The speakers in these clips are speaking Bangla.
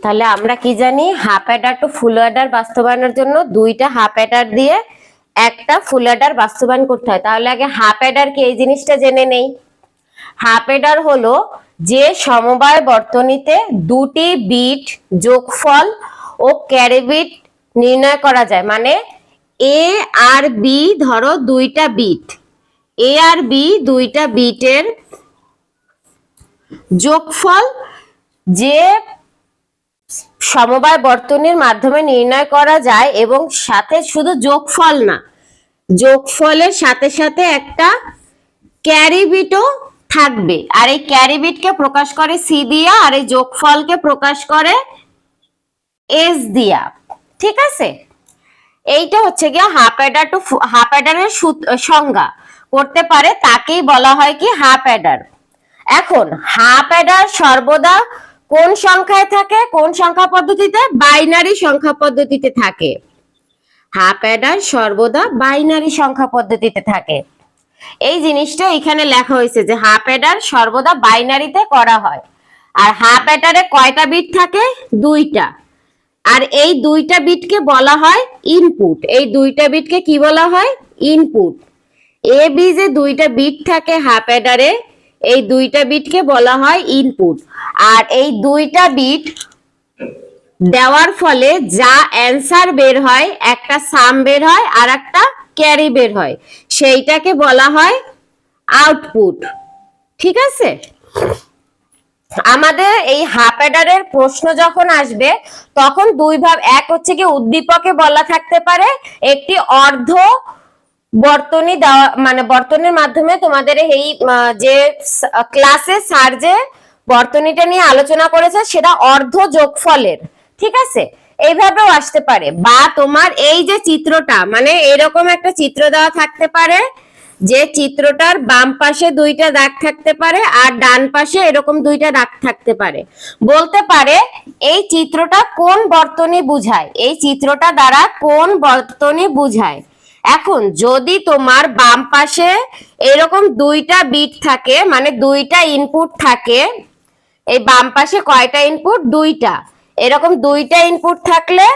তাহলে আমরা কি জানি, half adder to full adder বাস্তবায়নের জন্য দুইটা হাফ অ্যাডার দিয়ে একটা ফুল অ্যাডার বাস্তবায়ন করতে হয়। তাহলে আগে হাফ অ্যাডার কি এই জিনিসটা জেনে নেই। হাফ অ্যাডার হলো যে সমবায় বর্তনীতে দুটি বিট যোগফল ও ক্যারি বিট নির্ণয় করা যায়। মানে এ আর বি, ধরো দুইটা বিট, এ আর বি দুইটা বিটের যোগফল যে সমবায় বর্তনীর মাধ্যমে নির্ণয় করা যায়, এবং সাথে শুধু যোগফল না, যোগফলের সাথে সাথে একটা ক্যারি বিটও থাকবে। আর এই ক্যারি বিটকে প্রকাশ করে সি দিয়া, আর এই যোগফলকে প্রকাশ করে এস দিয়া। ঠিক আছে, এইটা হচ্ছে গিয়ে হাফ অ্যাডার টু হাফ অ্যাডারের সংজ্ঞা করতে পারে, তাকেই বলা হয় কি হাফ অ্যাডার। এখন হাফ অ্যাডার সর্বদা কোন সংখ্যায় থাকে, কোন সংখ্যা পদ্ধতিতে? বাইনারি সংখ্যা পদ্ধতিতে থাকে। হাফ অ্যাডার সর্বদা বাইনারি সংখ্যা পদ্ধতিতে থাকে। এই জিনিসটা এখানে লেখা হয়েছে যে হাফ অ্যাডার সর্বদা বাইনারিতে করা হয়। আর হাফ অ্যাডারে কয়টা বিট থাকে? দুইটা। আর এই দুইটা বিটকে বলা হয় ইনপুট। এই দুইটা বিটকে কি বলা হয়? ইনপুট। এ বি যে দুইটা বিট থাকে হাফ অ্যাডারে, এই দুইটা বিটকে বলা হয় ইনপুট। আর এই দুইটা বিট দেওয়ার ফলে যা অ্যান্সার বের হয়, একটা সাম বের হয় আর একটা ক্যারি বের হয়, সেইটাকে বলা হয় আউটপুট। ঠিক আছে, আমাদের এই হাফ অ্যাডারের প্রশ্ন যখন আসবে তখন দুই ভাব, এক হচ্ছে কি উদ্দীপকে বলা থাকতে পারে, একটি অর্ধ বর্তনী দেওয়া, মানে বর্তনীর মাধ্যমে তোমাদের এই যে ক্লাসে স্যার যে বর্তনীটা নিয়ে আলোচনা করেছে সেটা অর্ধ যোগফলের। ঠিক আছে, এইভাবেও আসতে পারে। বা তোমার এই যে চিত্রটা, মানে এরকম একটা চিত্র দেওয়া থাকতে পারে, যে চিত্রটার বাম পাশে দুইটা দাগ থাকতে পারে আর ডান পাশে এরকম দুইটা দাগ থাকতে পারে। বলতে পারে এই চিত্রটা কোন বর্তনী বুঝায়, এই চিত্রটা দ্বারা কোন বর্তনী বুঝায়। এখন যদি তোমার বাম পাশে এরকম দুইটা বিট থাকে, মানে দুইটা ইনপুট থাকে, এই বাম পাশে কয়টা ইনপুট? দুইটা। এরকম দুইটা ইনপুট থাকলে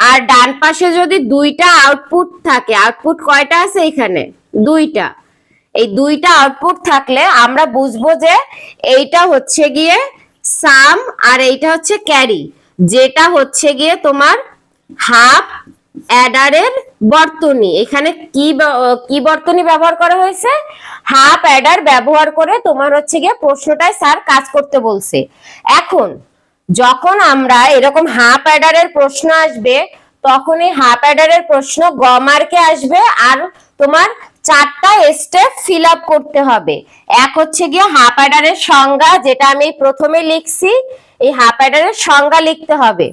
আর ডান পাশে যদি দুইটা আউটপুট থাকে, আউটপুট কয়টা আছে এখানে? দুইটা। এই দুইটা আউটপুট থাকলে আমরা বুঝবো যে এইটা হচ্ছে গিয়ে সাম আর এইটা হচ্ছে ক্যারি, যেটা হচ্ছে গিয়ে তোমার হাফ অ্যাডারের বর্তনী। এখানে কি বর্তনী ব্যবহার করা হয়েছে? হাফ অ্যাডার ব্যবহার করে তোমার হচ্ছে গিয়ে প্রশ্নটায় স্যার কাজ করতে বলছে। এখন যখন আমরা এরকম হাফ অ্যাডারের প্রশ্ন আসবে, তখন এই হাফ অ্যাডারের প্রশ্ন গ মার্কে আসবে, আর তোমার চারটা স্টেপ ফিল আপ করতে হবে। এক হচ্ছে গিয়ে হাফ অ্যাডারের সংজ্ঞা, যেটা আমি প্রথমে লিখছি, এই হাফ অ্যাডারের সংজ্ঞা লিখতে হবে।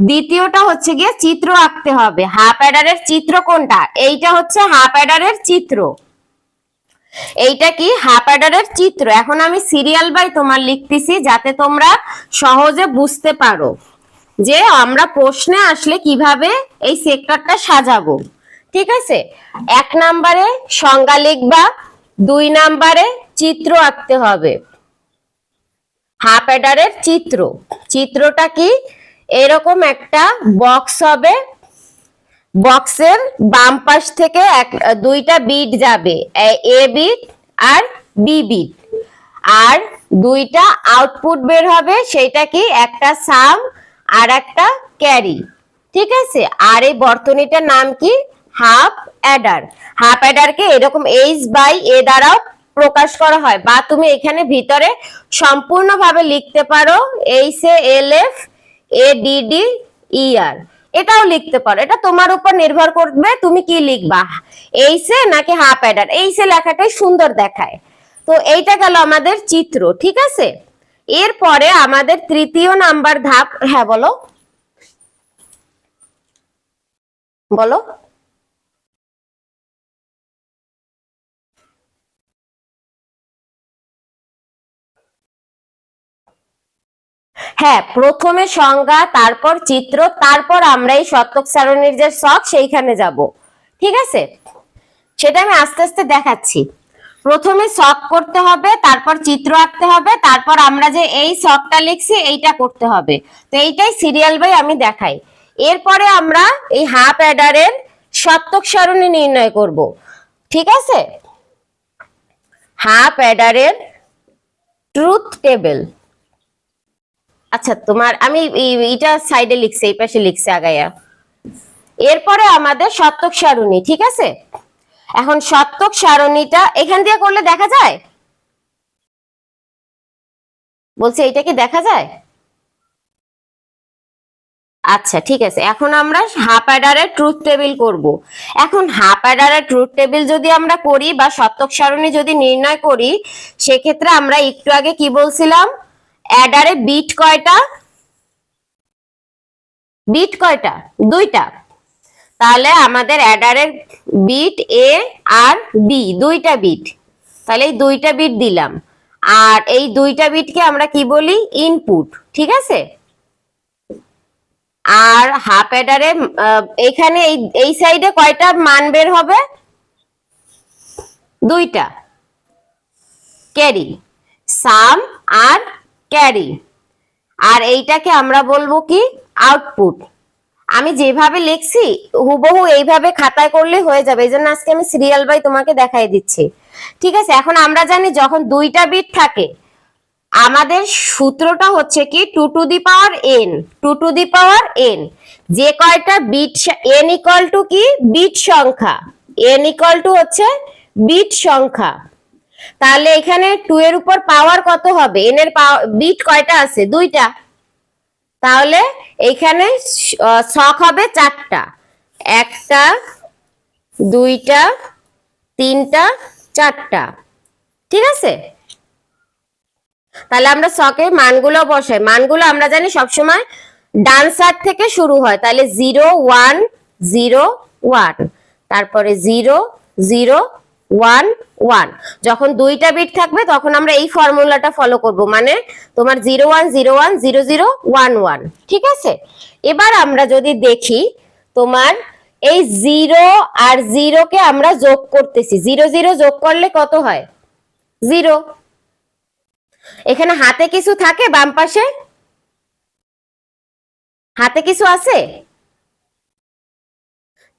দ্বিতীয়টা হচ্ছে গিয়ে চিত্র আঁকতে হবে। হাফ অ্যাডারের চিত্র কোনটা? এইটা হচ্ছে হাফ অ্যাডারের চিত্র। এইটা কি? হাফ অ্যাডারের চিত্র। এখন আমি সিরিয়াল বাই তোমার লিখতেছি যাতে তোমরা সহজে বুঝতে পারো যে আমরা প্রশ্নে আসলে কিভাবে এই সেক্টরটা সাজাবো। ঠিক আছে, 1 নম্বরে সংজ্ঞা লিখবা, 2 নম্বরে চিত্র আঁকতে হবে। হাফ অ্যাডারের চিত্র, চিত্রটা কি? এরকম একটা বক্স হবে, বক্সের বাম পাশ থেকে দুইটা বিট যাবে, এ বিট আর বি বিট, আর দুইটা আউটপুট বের হবে, সেটা কি? একটা সাম আর একটা ক্যারি। ঠিক আছে, আর এই বর্তনীটার নাম কি? Half Eder. হাফ অ্যাডারকে এরকম এইচ বাই এ দ্বারাও প্রকাশ করা হয়, বা তুমি এখানে ভিতরে সম্পূর্ণভাবে লিখতে পারো H A L F A D D E R, এটাও লিখতে পারো। এটা তোমার উপর নির্ভর করবে তুমি কি লিখবা, এইচে নাকি হাফ অ্যাডার। এইচে লেখাটাই সুন্দর দেখায়। তো এইটা গেল আমাদের চিত্র। ঠিক আছে, এরপরে আমাদের তৃতীয় নাম্বার ধাপ। হ্যাঁ বলো বলো। হ্যাঁ, প্রথমে সংজ্ঞা, তারপর চিত্র, তারপর আমরা এই শতক সারণীর যে ছক সেইখানে যাব। ঠিক আছে, সেটা আমি আস্তে আস্তে দেখাচ্ছি। প্রথমে ছক করতে হবে, তারপর চিত্র আঁকতে হবে, তারপর আমরা যে এই ছকটা লিখছি এইটা করতে হবে। তো এইটাই সিরিয়াল বাই আমি দেখাই। এরপরে আমরা এই হাফ অ্যাডারের সত্যক সারণী নির্ণয় করব। ঠিক আছে, হাফ অ্যাডারের ট্রুথ টেবিল। আচ্ছা, তোমার আমি এটা সাইডে লিখছি, এই পাশে লিখছি আগাইয়া। এরপরে আমাদের সত্যক সারণী। ঠিক আছে, এখন সত্যক সারণীটা এখান দিয়ে করলে দেখা যায়? বলছে এইটা কি দেখা যায়? আচ্ছা ঠিক আছে, এখন আমরা হাফ অ্যাডারের ট্রুথ টেবিল করব। এখন হাফ অ্যাডারের ট্রুথ টেবিল যদি আমরা করি বা সত্যক সারণী যদি নির্ণয় করি, সেক্ষেত্রে আমরা একটু আগে কি বলছিলাম, অ্যাডারে বিট কয়টা? বিট কয়টা? দুইটা। তাহলে আমাদের অ্যাডারের বিট এ আর বি, দুইটা বিট। তাহলে এই দুইটা বিট দিলাম, আর এই দুইটা বিটকে আমরা কি বলি? ইনপুট। ঠিক আছে, আর হাফ অ্যাডারে এখানে এই সাইডে কয়টা মান বের হবে? দুইটা, ক্যারি, সাম আর ক্যারি। আর এইটাকে আমরা বলবো কি? আউটপুট। আমি যেভাবে লিখছি হুবহু এইভাবে খাতায় করলে হয়ে যাবে, এই জন্য আজকে আমি সিরিয়াল বাই তোমাকে দেখাই দিচ্ছি। ঠিক আছে, এখন আমরা জানি যখন দুইটা বিট থাকে আমাদের সূত্রটা হচ্ছে কি, two to the power n. Two to the power n, যে কয়টা বিট, এন ইকুয়াল টু কি? বিট সংখ্যা। এন ইকুয়াল টু হচ্ছে বিট সংখ্যা। তাহলে এখানে 2 এর উপর পাওয়ার কত হবে? এন এর বিট কয়টা আছে? দুইটা। তাহলে এখানে ছক হবে 4টা, 1টা 2টা 3টা 4টা। ঠিক আছে, তাহলে আমরা ছকে মানগুলো বসাই। মানগুলো আমরা জানি সবসময় ডান সাইড থেকে শুরু হয়, তাহলে 0 1 0 1, তারপরে 0 0 1 1। যখন দুইটা বিট থাকবে তখন আমরা এই ফর্মুলাটা ফলো করব, মানে তোমার 0 1 0 1 0 0 1 1। ঠিক আছে, এবার আমরা যদি দেখি তোমার এই 0 আর 0 কে আমরা যোগ করতেছি, 0 0 যোগ করলে কত হয়? 0। এখানে হাতে কিছু থাকে? বাম পাশে হাতে কিছু আছে?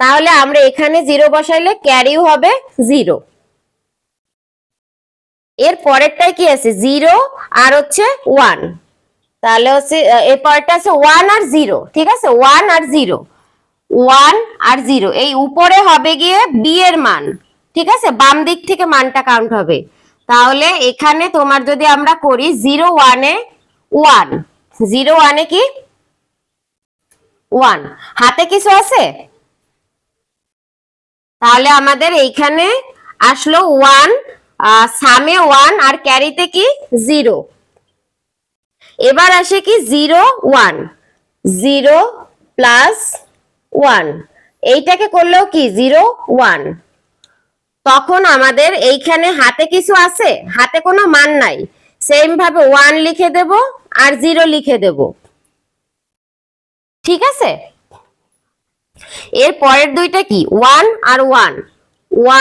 তাহলে আমরা এখানে 0 বসাইলে ক্যারিও হবে 0। এর পরেরটাই কি আছে? 0 আর হচ্ছে 1। তাহলে হচ্ছে এর পরেরটা আছে 1 আর 0। ঠিক আছে, 1 আর 0, 1 আর 0। এই উপরে হবে গিয়ে বি এর মান। ঠিক আছে, বাম দিক থেকে মানটা কাউন্ট হবে। তাহলে এখানে তোমার যদি আমরা করি 0 1 এ 1, 0 1 এ কি? 1। হাতে কিছু আছে? তাহলে আমাদের এইখানে আসলো 1, সামে 1 আর ক্যারিতে কি? 0। এবার আসে কি? 0 1, 0 প্লাস 1, এইটাকে করলেও কি? 0 1। তখন আমাদের এইখানে হাতে কিছু আছে? হাতে কোনো মান নাই, সেম ভাবে 1 লিখে দেব আর 0 লিখে দেব। ঠিক আছে, এর পরের দুইটা কি? 1 আর 1,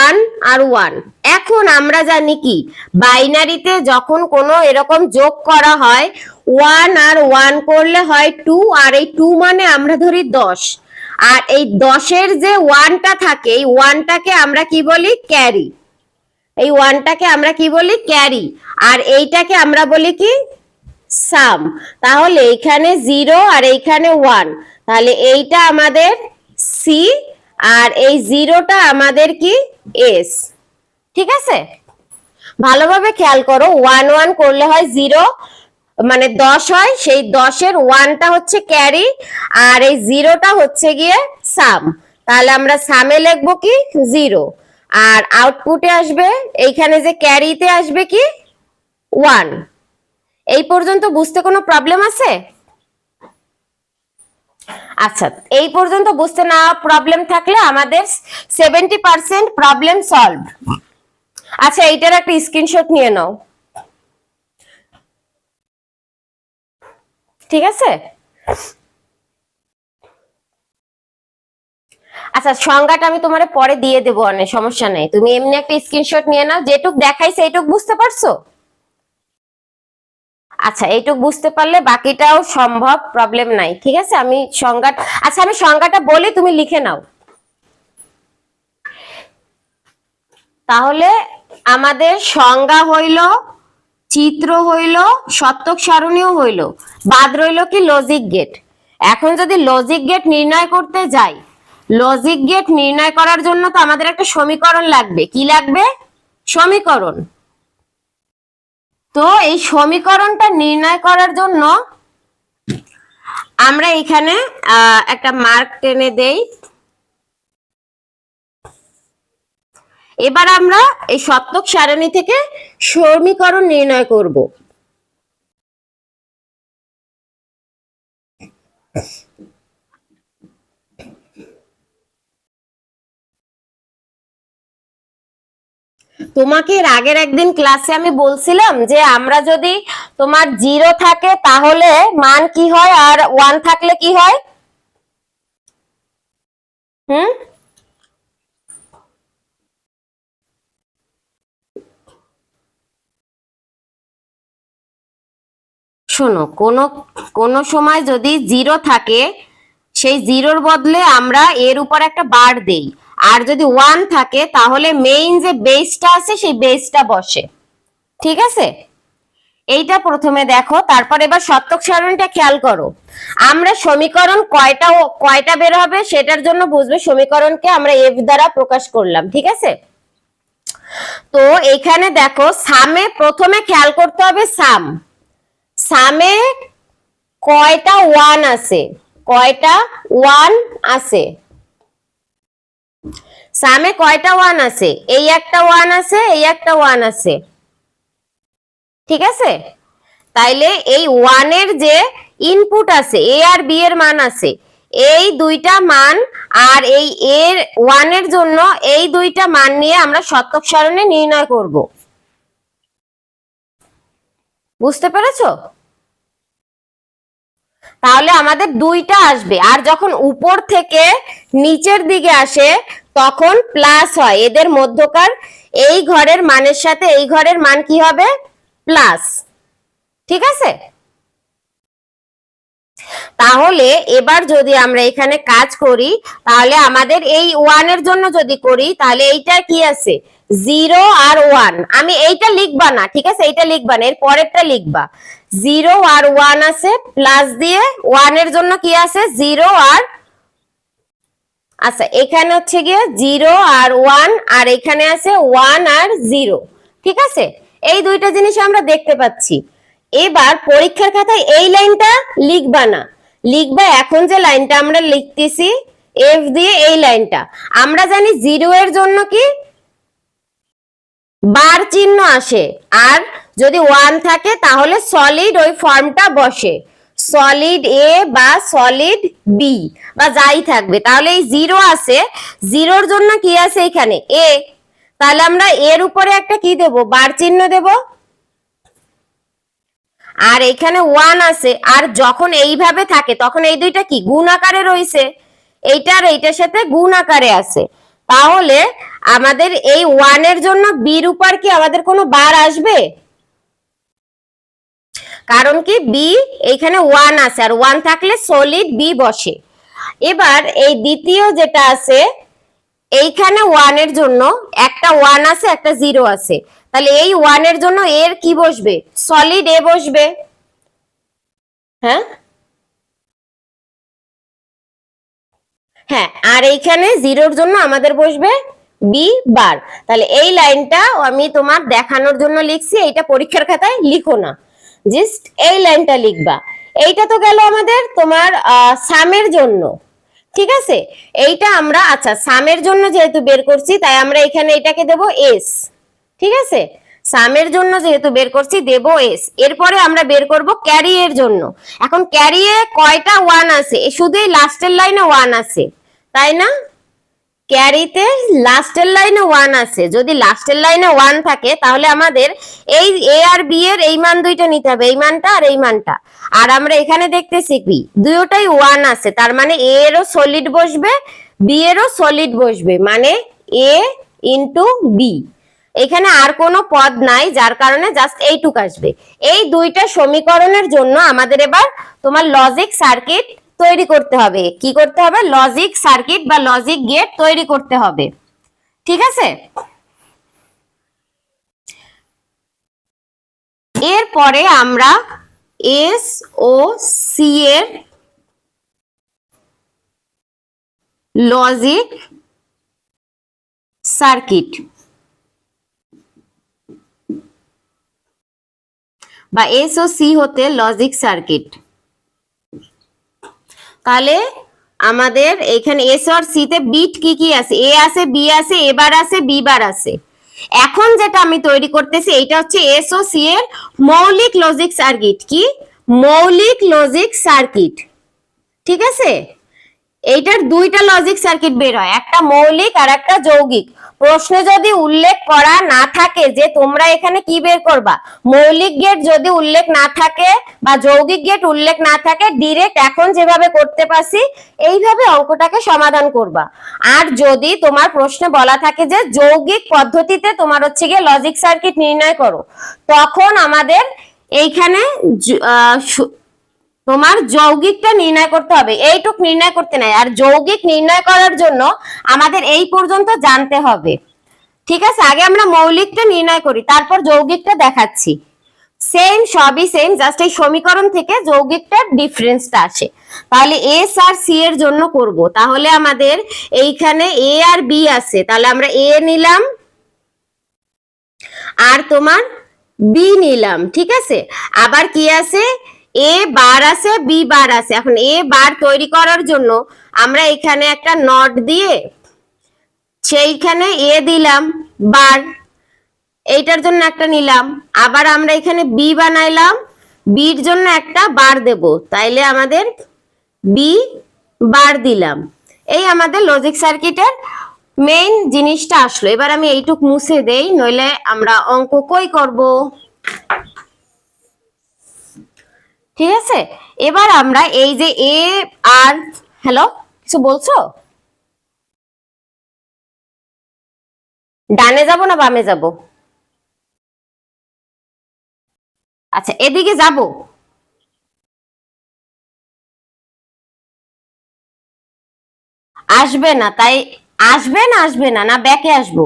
1 আর 1। এখন আমরা জানি কি, বাইনারিতে যখন কোনো এরকম যোগ করা হয় 1 আর 1 করলে হয় 2, আর এই 2 মানে আমরা ধরি 10, আর এই 10-এর যে 1টা থাকে এই 1টাকে আমরা কি বলি? ক্যারি। এই 1টাকে আমরা কি বলি? ক্যারি। আর এইটাকে আমরা বলি কি? সাম। তাহলে এখানে 0 আর এইখানে 1, তাহলে এইটা আমাদের সি আর এই 0টা আমাদের কি? এস। ঠিক আছে, ভালোভাবে খেয়াল করো, 1 1 করলে হয় 0, মানে 10 হয়, সেই 10-এর 1টা হচ্ছে ক্যারি আর এই 0টা হচ্ছে গিয়ে সাম। তাহলে আমরা সামে লিখবো কি? 0। আর আউটপুটে আসবে এইখানে যে ক্যারিতে আসবে কি? 1। এই পর্যন্ত বুঝতে কোনো প্রবলেম আছে? আচ্ছা, এই পর্যন্ত বুঝতে না প্রবলেম থাকলে আমাদের 70% প্রবলেম সলভ। আচ্ছা, এইটার একটা স্ক্রিনশট নিয়ে নাও। ঠিক আছে, আচ্ছা সংজ্ঞাটা আমি তোমার পরে দিয়ে দেবো, অনেক সমস্যা নেই, তুমি এমনি একটা স্ক্রিনশট নিয়ে নাও, যেটুক দেখাইছে এইটুক বুঝতে পারছো? আচ্ছা এইটুক বুঝতে পারলে বাকিটাও সম্ভব, প্রবলেম নাই, ঠিক আছে। আমি সংজ্ঞা, আচ্ছা আমি সংজ্ঞাটা বলি, তুমি লিখে নাও। তাহলে আমাদের সংজ্ঞা হইল, চিত্র হইল, সত্যক সারণীও হইল, বাদ রইল কি লজিক গেট। এখন যদি লজিক গেট নির্ণয় করতে যাই, লজিক গেট নির্ণয় করার জন্য তো আমাদের একটা সমীকরণ লাগবে। কি লাগবে? সমীকরণ। তো এই সমীকরণটা নির্ণয় করার জন্য আমরা এখানে একটা মার্ক টেনে দেই। এবার আমরা এই সত্যক সারণী থেকে সমীকরণ নির্ণয় করব। তোমাকে এর আগের একদিন ক্লাসে আমি বলছিলাম যে আমরা যদি তোমার 0 থাকে তাহলে মান কি হয়, আর 1 থাকলে কি হয়? হুম, শোনো, কোন সময় যদি 0 থাকে, সেই 0-র বদলে আমরা এর উপর একটা বার দেই, আর যদি 1 থাকে তাহলে মেইন যে বেসটা আছে সেই বেসটা বসে, ঠিক আছে। এইটা প্রথমে দেখো, তারপর এবার সত্যক সারণীটা খেয়াল করো। আমরা সমীকরণ কয়টা বের হবে সেটার জন্য বুঝবে সমীকরণকে আমরা এফ দ্বারা প্রকাশ করলাম, ঠিক আছে। তো এখানে দেখো সামে প্রথমে খেয়াল করতে হবে, সামে কয়টা 1 আছে, কয়টা 1 আছে, সামে কয়টা 1 আছে, এই একটা 1 আছে, এই একটা 1 আছে, ঠিক আছে। তাইলে এই 1 এর যে ইনপুট আছে, এ আর বি এর মান আছে, এই দুইটা মান, আর এই এর 1 এর জন্য এই দুইটা মান নিয়ে আমরা সত্যক সারণী নির্ণয় করব। বুঝতে পেরেছো? তাহলে আমাদের দুইটা আসবে, আর যখন উপর থেকে নিচের দিকে আসে তখন প্লাস হয়, এদের মধ্যকার এই ঘরের মানের সাথে এই ঘরের মান কি হবে? প্লাস, ঠিক আছে। তাহলে এবার যদি আমরা এখানে কাজ করি, তাহলে আমাদের এই 1 এর জন্য যদি করি, তাহলে এইটা কি আছে? 0 আর 1। আমি এইটা লিখবা না, ঠিক আছে, এইটা লিখবা না, এর পরেরটা লিখবা। 0 আর 1 আছে, প্লাস দিয়ে 1 এর জন্য কি আছে? 0 আর, আচ্ছা এখানে হচ্ছে গিয়ে 0 আর 1, আর এখানে আছে 1 আর 0, ঠিক আছে। এই দুইটা জিনিস আমরা দেখতে পাচ্ছি। এবার পরীক্ষার খাতায় এই লাইনটা লিখবা না, লিখবা এখন যে লাইনটা আমরা লিখতেছি এফ দিয়ে, এই লাইনটা। আমরা জানি 0 এর জন্য কি বার চিহ্ন আসে, আর যদি 1 থাকে তাহলে সলিড ওই ফর্মটা বসে, সলিড এ বা সলিড বি বা যাই থাকবে। তাহলে এই 0 আছে, 0-র জন্য কি আছে এখানে? এ। তাহলে আমরা এর উপরে একটা কি দেব? বার চিহ্ন দেব। আর এখানে 1 আছে, আর যখন এইভাবে থাকে তখন এই দুইটা কি গুণ আকারে রয়েছে, এইটা আর এইটার সাথে গুণ আকারে আছে। তাহলে আমাদের এই 1 এর জন্য বির উপর কি আমাদের কোনো বার আসবে? কারণ কি বি এইখানে 1 আছে, আর 1 থাকলে সলিড বি বসে। এবার এই দ্বিতীয় যেটা আছে, এইখানে 1 এর জন্য একটা 1 আছে, একটা 0 আছে, তাহলে এই 1 এর জন্য এর কি বসবে? সলিড এ বসবে। হ্যাঁ হ্যাঁ, আর এইখানে 0-র জন্য আমাদের বসবে বি বার। তাহলে এই লাইনটা আমি তোমার দেখানোর জন্য লিখছি, এইটা পরীক্ষার খাতায় লিখো না, জাস্ট এই লাইনটা লিখবা। এইটা তো গেল আমাদের তোমার সামের জন্য, ঠিক আছে। এইটা আমরা, আচ্ছা সামের জন্য যেহেতু বের করছি তাই আমরা এখানে এটাকে দেব এস, ঠিক আছে। সামের জন্য যেহেতু বের করছি দেব এস। এরপরে আমরা বের করব ক্যারি এর জন্য। এখন ক্যারি এ কয়টা 1 আছে? শুধু এই লাস্টের লাইনে 1 আছে, তাই না? ক্যারিতে লাস্টের লাইনে 1 আছে, যদি লাস্টের লাইনে 1 থাকে তাহলে আমাদের এই এ আর বি এর এই মান দুইটা নিতে হবে, এই মানটা আর এই মানটা। আর আমরা এখানে দেখতেছি কি দুটোটাই 1 আছে, তার মানে এ এরও সলিড বসবে, বি এরও সলিড বসবে, মানে এ ইন্টু বি। এখানে আর কোনো পদ নাই, যার কারণে জাস্ট এইটুক আসবে। এই দুইটা সমীকরণের জন্য আমাদের এবার তোমার লজিক সার্কিট তৈরি করতে হবে। কি করতে হবে? লজিক সার্কিট বা লজিক গেট তৈরি করতে হবে। ঠিক আছে, এরপরে আমরা এস ও সি এর লজিক সার্কিট বা এস ও সি হতে লজিক সার্কিট। তাহলে আমাদের এখানে এস আর সি তে বিট কি কি আছে? এ আছে, বি আছে, এ বার আছে, বি বার আছে। এখন যেটা আমি তৈরি করতেছি এইটা হচ্ছে এস ও সি এর মৌলিক লজিক সার্কিট। কি? মৌলিক লজিক সার্কিট। ঠিক আছে, এইটার দুইটা লজিক সার্কিট বের হয়, একটা মৌলিক আর একটা যৌগিক। প্রশ্নে যদি উল্লেখ করা না থাকে যে তোমরা এখানে কি বের করবা, মৌলিক গেট যদি উল্লেখ না থাকে বা যৌগিক গেট উল্লেখ না থাকে, ডিরেক্ট এখন যেভাবে করতে পারছি এইভাবে অঙ্কটাকে সমাধান করবা। আর যদি তোমার প্রশ্নে বলা থাকে যে যৌগিক পদ্ধতিতে তোমার হচ্ছে গিয়ে লজিক সার্কিট নির্ণয় করো, তখন আমাদের এইখানে তোমার যৌগিকটা নির্ণয় করতে হবে, এইটুক নির্ণয় করতে নাই। আর যৌগিক নির্ণয় করার জন্য আমাদের এই পর্যন্ত জানতে হবে। ঠিক আছে, আগে আমরা মৌলিকটা নির্ণয় করি, তারপর যৌগিকটা দেখাচ্ছি। সেম, সবই সেম, জাস্ট এই সমীকরণ থেকে যৌগিকটার ডিফারেন্সটা আসে। তাহলে এস আর সি এর জন্য করব, তাহলে আমাদের এইখানে এ আর বি আছে, তাহলে আমরা এ নিলাম আর তোমার বি নিলাম। ঠিক আছে, আবার কি আছে? এ বার আছে, বি বার আছে। এখন এ বার তৈরি করার জন্য আমরা এখানে একটা নট দিয়ে সেইখানে এ দিলাম বার, এইটার জন্য একটা নিলাম। আবার আমরা এখানে বি বানাইলাম, বির জন্য একটা বার দেব, তাইলে আমাদের বি বার দিলাম। এই আমাদের লজিক সার্কিটের মেইন জিনিসটা আসলো। এবার আমি এইটুক মুছে দেই, নইলে আমরা অঙ্ক কই করব। ঠিক আছে, এবার আমরা এই যে এ আর, হ্যালো, কিছু বলছো? ডানে যাব না বামে যাব? আচ্ছা, এদিকে যাব। আসবে না, তাই আসবে না, আসবে না, না ব্যাকে আসবো?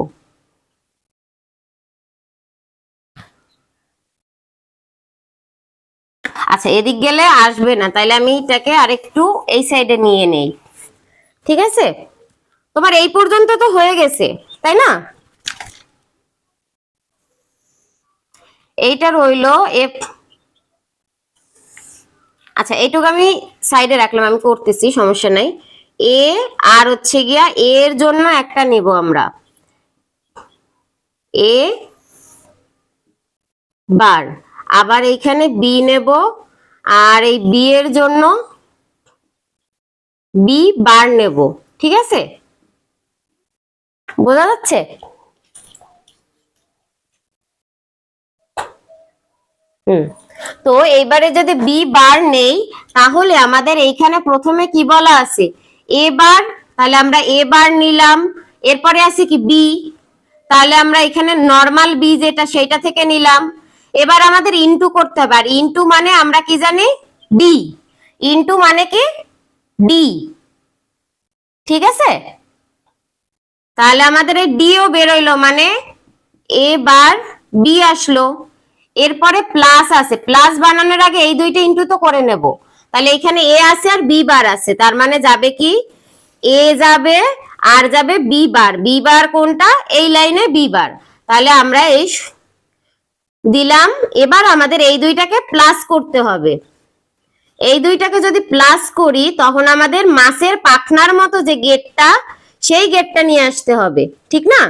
আচ্ছা, এদিক গেলে আসবে না, তাইলে আমি এটাকে আরেকটু এই সাইডে নিয়ে নেই। ঠিক আছে, তোমার এই পর্যন্ত তো হয়ে গেছে, তাই না? এইটা রইলো এফ। আচ্ছা, এইটুকু আমি সাইডে রাখলাম, আমি করতেছি, সমস্যা নাই। এ আর হচ্ছে গিয়া এর জন্য একটা নিব আমরা, এ বার। আবার এইখানে বি নেব, আর এই বি এর জন্য বি বার নেব। ঠিক আছে, বোঝা যাচ্ছে? তো এইবারে যদি বি বার নেই, তাহলে আমাদের এইখানে প্রথমে কি বলা আছে? এ বার, তাহলে আমরা এ বার নিলাম। এরপরে আছে কি? বি, তাহলে আমরা এখানে নরমাল বি যেটা সেইটা থেকে নিলাম। এবার আমাদের ইনটু করতে হবে, আর ইনটু মানে আমরা কি জানি? ডি। ইনটু মানে কি? ডি। ঠিক আছে, তাহলে আমাদের এই ডিও বেরোইলো, মানে এ বার বি আসলো। এরপরে প্লাস আছে, প্লাস বানানোর আগে এই দুইটা ইনটু তো করে নেব। তাহলে এখানে এ আছে আর বি বার আছে, তার মানে যাবে কি? এ যাবে আর যাবে বি বার। বি বার কোনটা? এই লাইনে বি বার। তাহলে আমরা এই দিলাম। এবার আমাদের এই দুইটাকে প্লাস করতে হবে। এই দুইটাকে যদি প্লাস করি, তখন আমাদের মাছের পাখনার মতো যে গেটটা, সেই গেটটা নিয়ে আসতে হবে, ঠিক না?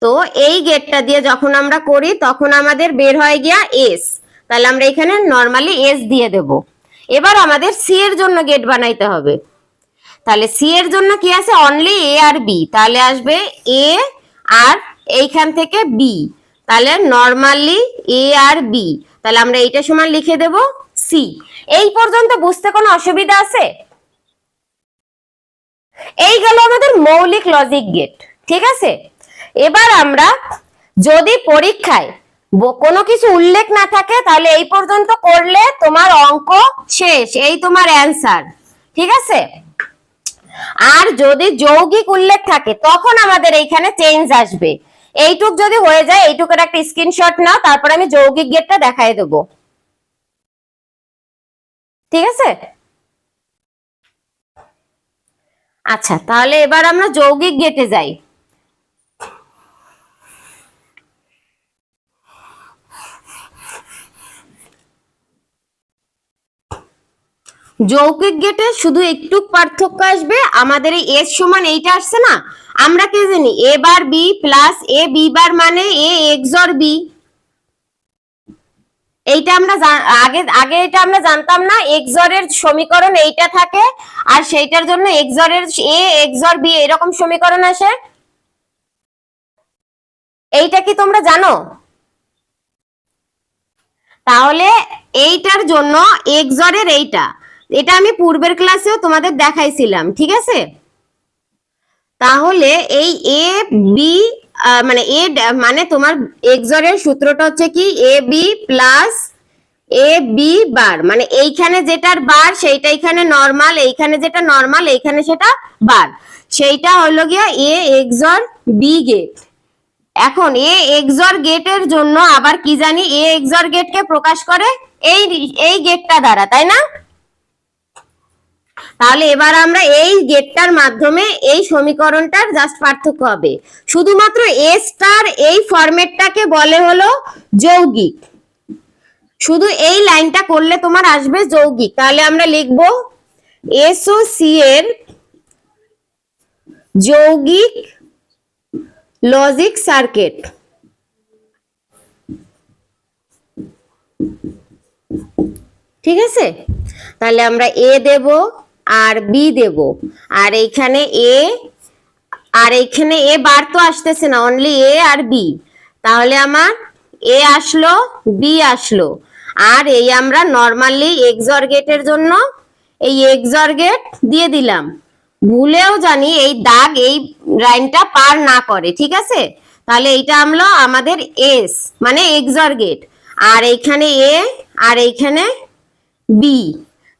তো এই গেটটা দিয়ে যখন আমরা করি, তখন আমাদের বের হয় গিয়া এস। তাহলে আমরা এখানে নরমালি এস দিয়ে দেব। এবার আমাদের সি এর জন্য গেট বানাইতে হবে। তাহলে সি এর জন্য কি আছে? অনলি এ আর বি, তাহলে আসবে এ আর এইখান থেকে বি, তাহলে নরমালি এ আর বি। তাহলে আমরা এইটা সমান লিখে দেব সি। এই পর্যন্ত বুঝতে কোনো অসুবিধা আছে? এই গেল আমাদের মৌলিক লজিক গেট, ঠিক আছে। এবার আমরা যদি পরীক্ষায় কোনো কিছু উল্লেখ না থাকে তাহলে এই পর্যন্ত করলে তোমার অঙ্ক শেষ, এই তোমার অ্যান্সার, ঠিক আছে। আর যদি যৌগিক উল্লেখ থাকে তখন আমাদের এইখানে চেঞ্জ আসবে। এইটুক যদি হয়ে যায়, এইটুকের একটা স্ক্রিনশট নাও, তারপর আমি যৌগিক গেটটা দেখাই দেবো, ঠিক আছে। আচ্ছা, তাহলে এবার আমরা যৌগিক গেটে যাই। যৌগিক গেটে শুধু একটু পার্থক্য আসবে, আমাদের এই এস সমান এইটা আসছে না, আমরা কি জানি এ বার বি প্লাস এ বি বার মানে এ এক্স অর বি। এইটা আমরা আগে আগে এটা আমরা জানতাম না, এক্স অর এর সমীকরণ এইটা থাকে, আর সেইটার জন্য এক্স অর এর এ এক্স অর বি এরকম সমীকরণ আসে। এইটা কি তোমরা জানো? তাহলে এইটার জন্য এক্স অর এর এইটা, এটা আমি পূর্বের ক্লাসেও তোমাদের দেখাইছিলাম, ঠিক আছে। তাহলে এই এ বি মানে এ মানে তোমার এক্স অর এর সূত্রটা হচ্ছে কি A B plus A B বার, মানে এইখানে যেটার বার সেইটা এখানে নরমাল, এইখানে যেটা নরমাল এইখানে সেটা বার, সেইটা হলো গিয়া এ এক্স অর বি গেট। এখন এ এক্স অর গেটের জন্য আবার কি জানি, এ এক্স অর গেটকে প্রকাশ করে এই এই গেটটা দ্বারা, তাই না। তাহলে এবার আমরা এই গেটটার মাধ্যমে এই সমীকরণটার জাস্ট পার্থক্য হবে, শুধুমাত্র এ স্টার এই ফরম্যাটটাকে বলে হলো যৌগিক। শুধু এই লাইনটা করলে তোমার আসবে যৌগিক। তাহলে আমরা লিখব এস ও সি এর যৌগিক লজিক সার্কিট। ঠিক আছে, তাহলে আমরা এ দেব আর বি দেব, আর এইখানে এ, আর এইখানে এ বার তো আসতেছে না, অনলি এ আর বি। তাহলে আমার এ আসলো, বি আসলো, আর এই আমরা নরমালি এক্সঅর গেটের জন্য এই এক্সঅর গেট দিয়ে দিলাম। ভুলেও জানি এই দাগ এই লাইনটা পার না করে, ঠিক আছে। তাহলে এইটা আমলো আমাদের এস মানে এক্সঅর গেট, আর এইখানে এ আর এইখানে বি,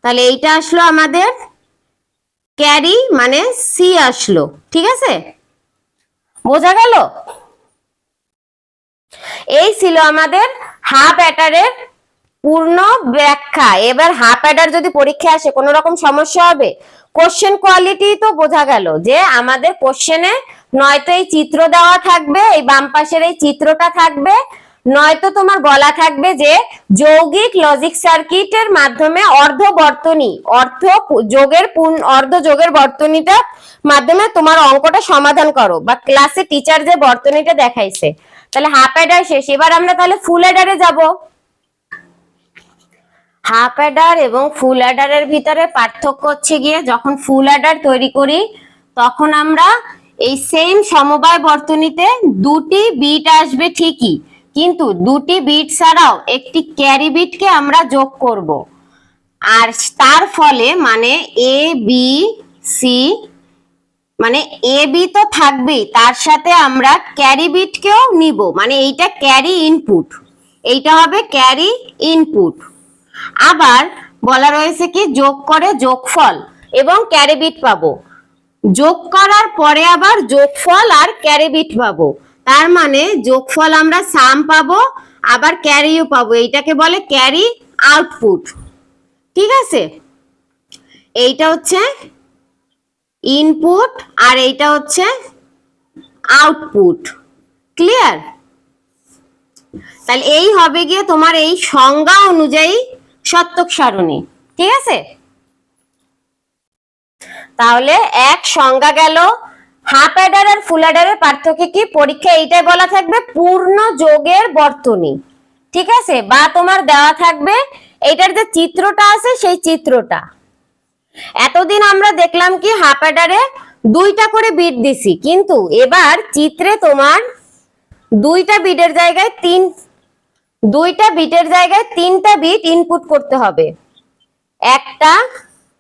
তাহলে এইটা আসলো আমাদের ক্যারি মানে সি আসলো, ঠিক আছে, বোঝা গেল। এই ছিল আমাদের হাফ অ্যাডারের পূর্ণ ব্যাখ্যা। এবার হাফ অ্যাডার যদি পরীক্ষায় আসে কোনো রকম সমস্যা হবে, কোশ্চেন কোয়ালিটি তো বোঝা গেল যে আমাদের কোশ্চেনে নয়তো এই চিত্র দেওয়া থাকবে, এই বাম পাশের এই চিত্রটা থাকবে, নয়তো তোমার বলা থাকবে যে যৌগিক লজিক সার্কিটের মাধ্যমে অর্ধ বর্তনী অর্ধ যোগের বর্তনীটা মাধ্যমে তোমার অঙ্কটা সমাধান করো, বা ক্লাসে টিচার যে বর্তনীটা দেখাইছে। তাহলে হাফ অ্যাডার শেষ, এবার আমরা তাহলে ফুল অ্যাডারে যাব। হাফ অ্যাডার এবং ফুল অ্যাডারের ভিতরে পার্থক্য হচ্ছে গিয়ে, যখন ফুল অ্যাডার তৈরি করি তখন আমরা এই সেম সমবায় বর্তনীতে দুটি বিট আসবে ঠিকই, কিন্তু দুটি বিট ছাড়াও একটি ক্যারি বিটকে আমরা যোগ করব, আর তার ফলে মানে এ বি সি মানে এ বি তো থাকবেই, তার সাথে আমরা ক্যারি বিটকেও নিব, মানে এইটা ক্যারি ইনপুট, এইটা হবে ক্যারি ইনপুট। আবার বলা রয়েছে কি যোগ করে যোগফল এবং ক্যারি বিট পাবো, যোগ করার পরে আবার যোগফল আর ক্যারি বিট পাবো, তার মানে যোগফল আমরা সাম পাবো আবার ক্যারিও পাবো, এইটাকে বলে ক্যারি আউটপুট, ঠিক আছে। এইটা হচ্ছে ইনপুট আর এইটা হচ্ছে আউটপুট, ক্লিয়ার। তাহলে এই হবে গিয়ে তোমার এই সংজ্ঞা অনুযায়ী সত্যক সারণী, ঠিক আছে। তাহলে এক সংজ্ঞা গেল। হাফ অ্যাডার আর ফুল অ্যাডারের পার্থক্য কি, পরীক্ষা এইটাই বলা থাকবে পূর্ণ যোগের বর্তনী, ঠিক আছে, বা তোমার দেওয়া থাকবে এইটার যে চিত্রটা আছে সেই চিত্রটা। এতদিন আমরা দেখলাম কি হাফ অ্যাডারে দুইটা করে বিট দিছি, কিন্তু এবার চিত্রে তোমার দুইটা বিটের জায়গায় তিনটা বিট ইনপুট করতে হবে, একটা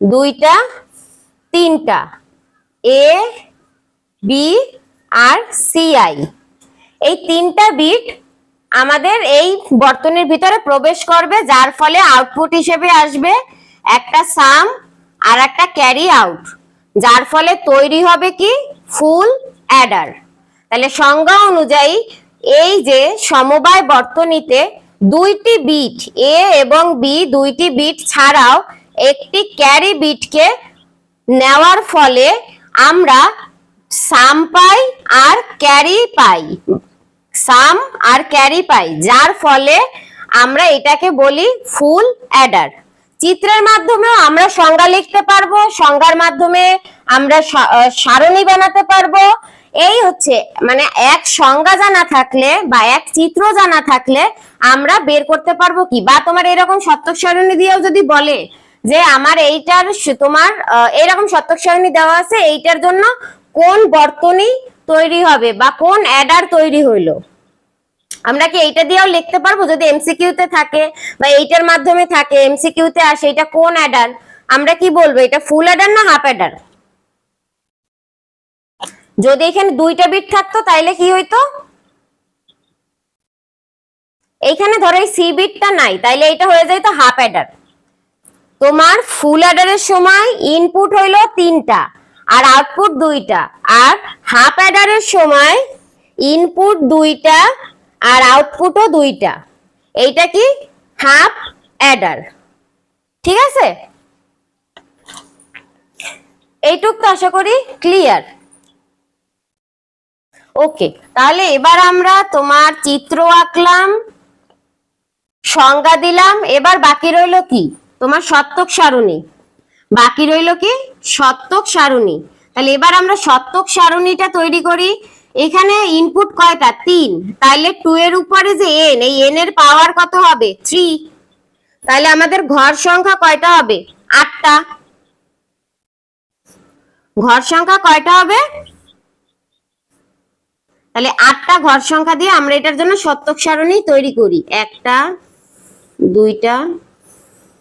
দুইটা তিনটা, এ বি আর সিআই, এই তিনটা বিট আমাদের এই বর্তনীর ভিতরে প্রবেশ করবে, যার ফলে আউটপুট হিসেবে আসবে একটা সাম আর একটা ক্যারি আউট, যার ফলে তৈরি হবে কি ফুল অ্যাডার। তাহলে সংজ্ঞা অনুযায়ী এই যে সমবায় বর্তনীতে দুইটি বিট এ এবং বি, দুইটি বিট ছাড়াও একটি ক্যারি বিটকে নেওয়ার ফলে আমরা সাম পাই আর ক্যারি পাই, সাম আর ক্যারি পাই, যার ফলে আমরা এটাকে বলি ফুল অ্যাডার। চিত্রের মাধ্যমেও আমরা সংজ্ঞা লিখতে পারবো, সংজ্ঞার মাধ্যমে আমরা সারণী বানাতে পারবো। এই হচ্ছে মানে এক সংজ্ঞা জানা থাকলে বা এক চিত্র জানা থাকলে আমরা বের করতে পারবো কি, বা তোমার এরকম সত্যক সারণী দিয়েও যদি বলে যে আমার এইটার তোমার এরকম সত্যক সারণী দেওয়া আছে, এইটার জন্য কোন বর্তনী তৈরি হবে বা কোন অ্যাডার তৈরি হইলো, আমরা কি এইটা দিয়েও লিখতে পারবো যদি এমসিকিউ তে থাকে বা এইটার মাধ্যমে থাকে, এমসিকিউ তে আসে এটা কোন অ্যাডার, আমরা কি বলবো এটা ফুল অ্যাডার না হাফ অ্যাডার? যদি এখানে দুইটা বিট থাকতো তাইলে কি হইতো, এইখানে ধরো এই সি বিটটা নাই, তাইলে এটা হয়ে যেত হাফ অ্যাডার। তোমার ফুল অ্যাডারের সময় ইনপুট হইলো তিনটা আর আউটপুট দুইটা, আর হাফ অ্যাডারের সময় ইনপুট দুইটা আর আউটপুটও দুইটা, এইটা কি হাফ অ্যাডার। ঠিক আছে, এইটুক তো আশা করি ক্লিয়ার। ওকে, তাহলে এবার আমরা তোমার চিত্র আঁকলাম, সংজ্ঞা দিলাম, এবার বাকি রইলো কি তোমার সত্যক সারণী, বাকি রইলো কি সত্যক সারণী। তাহলে এবার আমরা সত্যক সারণীটা তৈরি করি। এখানে ইনপুট কয়টা? 3, তাহলে 2 এর উপরে যে n, এই n এর পাওয়ার কত হবে? 3। তাহলে আমাদের ঘর সংখ্যা কয়টা হবে? 8টা। ঘর সংখ্যা কয়টা হবে? তাহলে 8টা ঘর সংখ্যা দিয়ে আমরা এটার জন্য সত্যক সারণী তৈরি করি। 1টা 2টা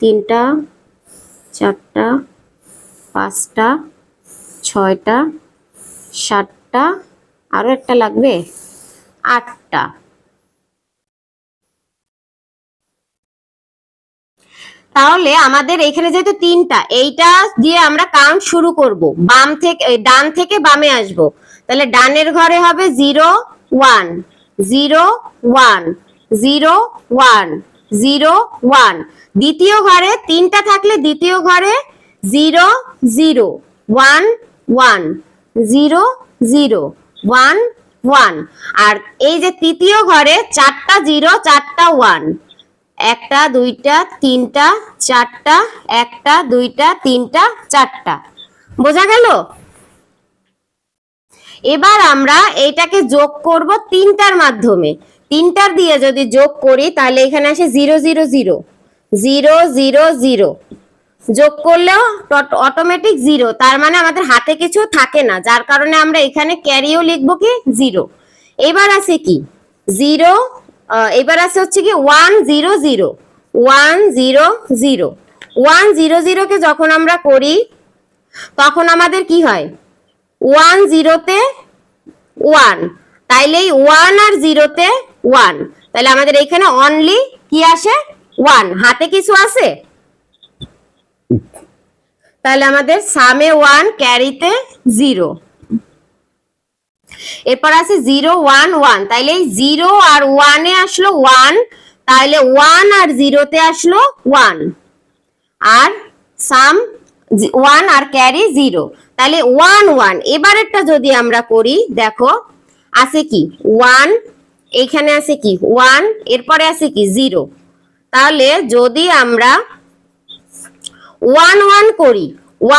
3টা 4টা 5টা 6টা 7টা, আরো একটা লাগবে, 8টা। তাহলে আমাদের এখানে যেহেতু 3টা, এইটা দিয়ে আমরা কাউন্ট শুরু করব, বাম থেকে ডান থেকে বামে আসব। তাহলে ডানের ঘরে হবে 0 1 0 1 0 1 0 1, দ্বিতীয় ঘরে 3টা থাকলে দ্বিতীয় ঘরে 0 0 1 1 0 0 1 1, আর এই যে তৃতীয় ঘরে 4টা 0 4টা 1, 1টা 2টা 3টা 4টা 1টা 2টা 3টা 4টা। বোঝা গেল? এবার আমরা এইটাকে যোগ করব 3টার মাধ্যমে। 3টার দিয়ে যদি যোগ করি তাহলে এখানে আসে 0 0 0 0 0 0, যোগ করলেও অটোমেটিক 0, তার মানে আমাদের হাতে কিছু থাকে না, যার কারণে আমরা এখানে ক্যারিও লিখবো কি 0। এবার আছে কি 0, এবার আছে হচ্ছে কি 1 0 0 1 0 0 1 0 0 কে যখন আমরা করি তখন আমাদের কি হয় 1 0 তে 1, তাইলে 1 আর 0 তে 1, তাহলে আমাদের এখানে অনলি কি আসে 1, হাতে কিছু আছে, তাহলে আমাদের সামে 1 ক্যারিতে 0। এরপর আছে 0 1 1, তাইলে 0 আর 1 এ আসলো 1, তাহলে 1 আর 0 তে আসলো 1, আর সাম 1 আর ক্যারি 0, তাহলে 1 1। এবারেরটা যদি আমরা করি দেখো আছে কি 1, এখানে আছে কি 1, এরপরে আছে কি 0, তাহলে যদি আমরা 1 1 করি,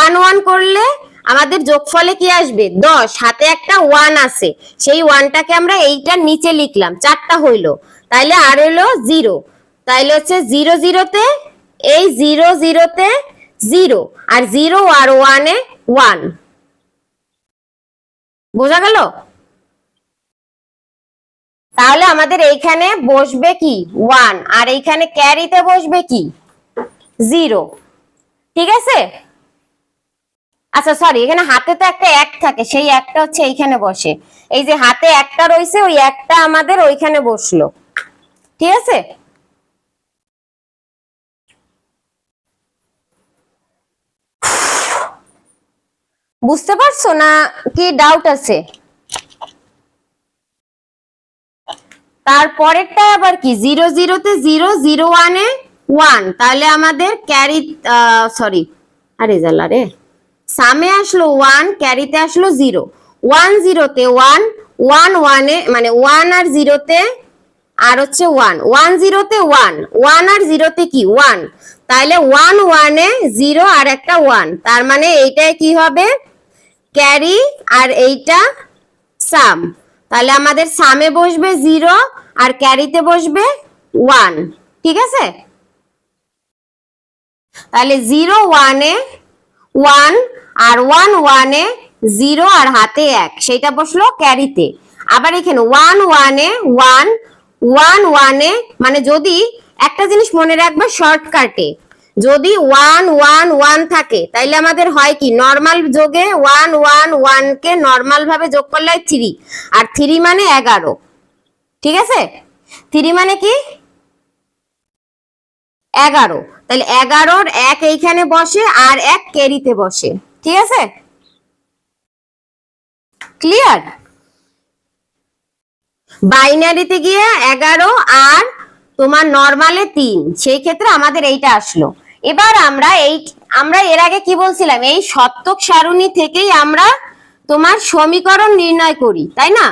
1 1 করলে আমাদের যোগফলে কি আসবে 10, হাতে একটা 1 আছে, সেই 1টাকে আমরা এইটার নিচে লিখলাম, 4টা হইলো, তাইলে আর হইলো 0, তাইলে হচ্ছে 0 0 তে এই 0 0 তে 0, আর 0 আর 1 এ 1। বোঝা গেল? তাহলে আমাদের এইখানে বসবে কি 1, আর এইখানে ক্যারিতে বসবে কি 0। ঠিক আছে? আচ্ছা সরি, এখানে হাতে তো একটা এক থাকে, সেই একটা হচ্ছে এইখানে বসে। এই যে হাতে একটা রয়েছে, ওই একটা আমাদের ওইখানে বসলো। ঠিক আছে, বুঝতে পারছো না কি ডাউট আছে? তারপরেরটা আবার কি, 0 0 তে 0, 0 1 এ 1, তাহলে আমাদের ক্যারি, সরি, আরে জ্বালা রে, সামে আসলো 1, ক্যারিতে আসলো 0, 1 0 তে 1, 1 1 এ মানে 1 আর 0 তে আর হচ্ছে 1, 1 0 তে 1, 1 আর 0 তে কি 1, তাহলে 1 1 এ 0 আর একটা 1, তার মানে এইটাই কি হবে, ক্যারি, আর এইটা সাম। তাহলে আমাদের সামে বসবে 0 আর ক্যারিতে বসবে 1। ঠিক আছে, তাহলে 0 1 এ 1 আর 1 1 এ 0 আর হাতে 1, সেটা বসলো ক্যারিতে। আবার এখানে 1 1 এ 1, 1 1 এ মানে যদি একটা জিনিস মনে রাখবে শর্টকাটে, যদি 1 1 1 থাকে তাইলে আমাদের হয় কি, নরমাল যোগে 1 1 1 কে নরমাল ভাবে যোগ করলে হয় 3, আর 3 মানে 11। ঠিক আছে, 3 মানে কি 11, তাহলে 11-র 1 এইখানে বসে আর 1 ক্যারিতে বসে। ঠিক আছে, ক্লিয়ার? বাইনারিতে গিয়ে 11 আর তোমার নরমালে 3, সেই ক্ষেত্রে আমাদের এইটা আসলো। এবার আমরা এর আগে কি বলছিলাম, এই শতক সারণী থেকেই আমরা তোমার সমীকরণ নির্ণয় করি, তাই না?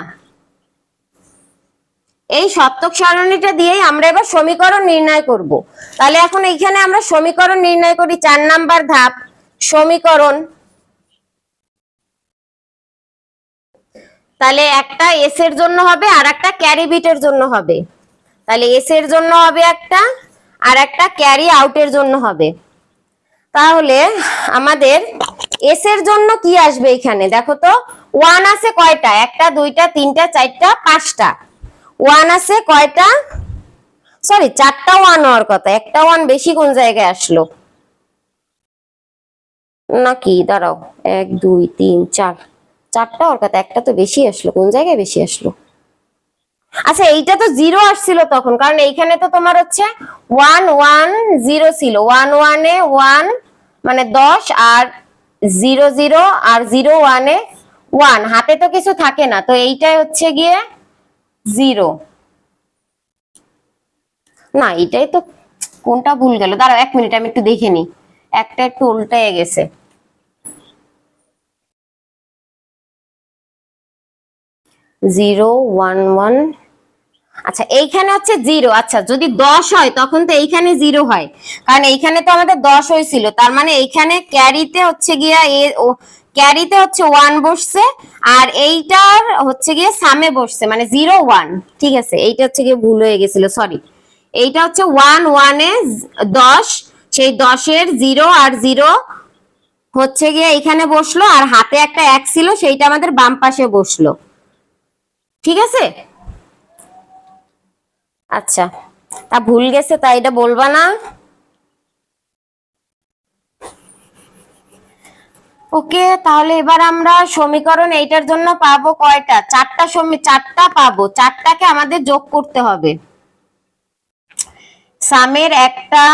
এই শতক সারণীটা দিয়েই আমরা এবার সমীকরণ নির্ণয় করব। তাহলে এখন এইখানে আমরা সমীকরণ নির্ণয় করি, 4 নাম্বার ধাপ, সমীকরণ। তাহলে একটা এস এর জন্য হবে আর একটা ক্যারি বিটের জন্য হবে। তাহলে এস এর জন্য হবে একটা, আর একটা ক্যারি আউটের জন্য হবে। তাহলে আমাদের এস এর জন্য কি আসবে এখানে দেখো তো, 1 আছে কয়টা, একটা দুইটা তিনটা চারটা পাঁচটা, 1 আছে কয়টা, সরি 4টা 1 হওয়ার কথা, একটা 1 বেশি কোন জায়গায় আসলো নাকি, দাঁড়াও, 1 2 3 4, 4টা ওর কথা, একটা তো বেশি আসলো, কোন জায়গায় বেশি আসলো? আচ্ছা এইটা তো 0 আসছিল তখন, কারণ এইখানে তো তোমার হচ্ছে 1 1 0 ছিল, 1 1 এ 1 মানে 10, আর 0 0 আর 0 1 এ 1, হাতে তো কিছু থাকে না, তো এইটাই হচ্ছে গিয়ে 0। না এইটাই তো, কোনটা ভুল গেল, দাঁড়াও 1 মিনিট আমি একটু দেখে নিই, একটা একটু উল্টায় গেছে। 0 1 1, আচ্ছা এইখানে হচ্ছে 0, আচ্ছা যদি 10 হয় তখন তো এইখানে 0 হয়, কারণ এইখানে তো আমাদের 10 হয়েছিল, তার মানে এইখানে ক্যারিতে হচ্ছে গিয়া ক্যারিতে হচ্ছে 1 বসছে, আর এইটার হচ্ছে গিয়ে সামে বসছে, মানে 0 1। ঠিক আছে, এইটা হচ্ছে গিয়ে ভুল হয়ে গেছিল, সরি। এইটা হচ্ছে 1 1 এ 10, সেই 10 এর 0 আর 0 হচ্ছে গিয়ে এইখানে বসলো, আর হাতে একটা 1 ছিল, সেইটা আমাদের বাম পাশে বসলো। ঠিক আছে, আচ্ছা তা ভুল গেছে তাই এটা বলবা না। ওকে, তাহলে এবার আমরা সমীকরণ এইটার জন্য পাবো কয়টা, 4টা পাবো, 4টাকে আমাদের যোগ করতে হবে। সামের 1টা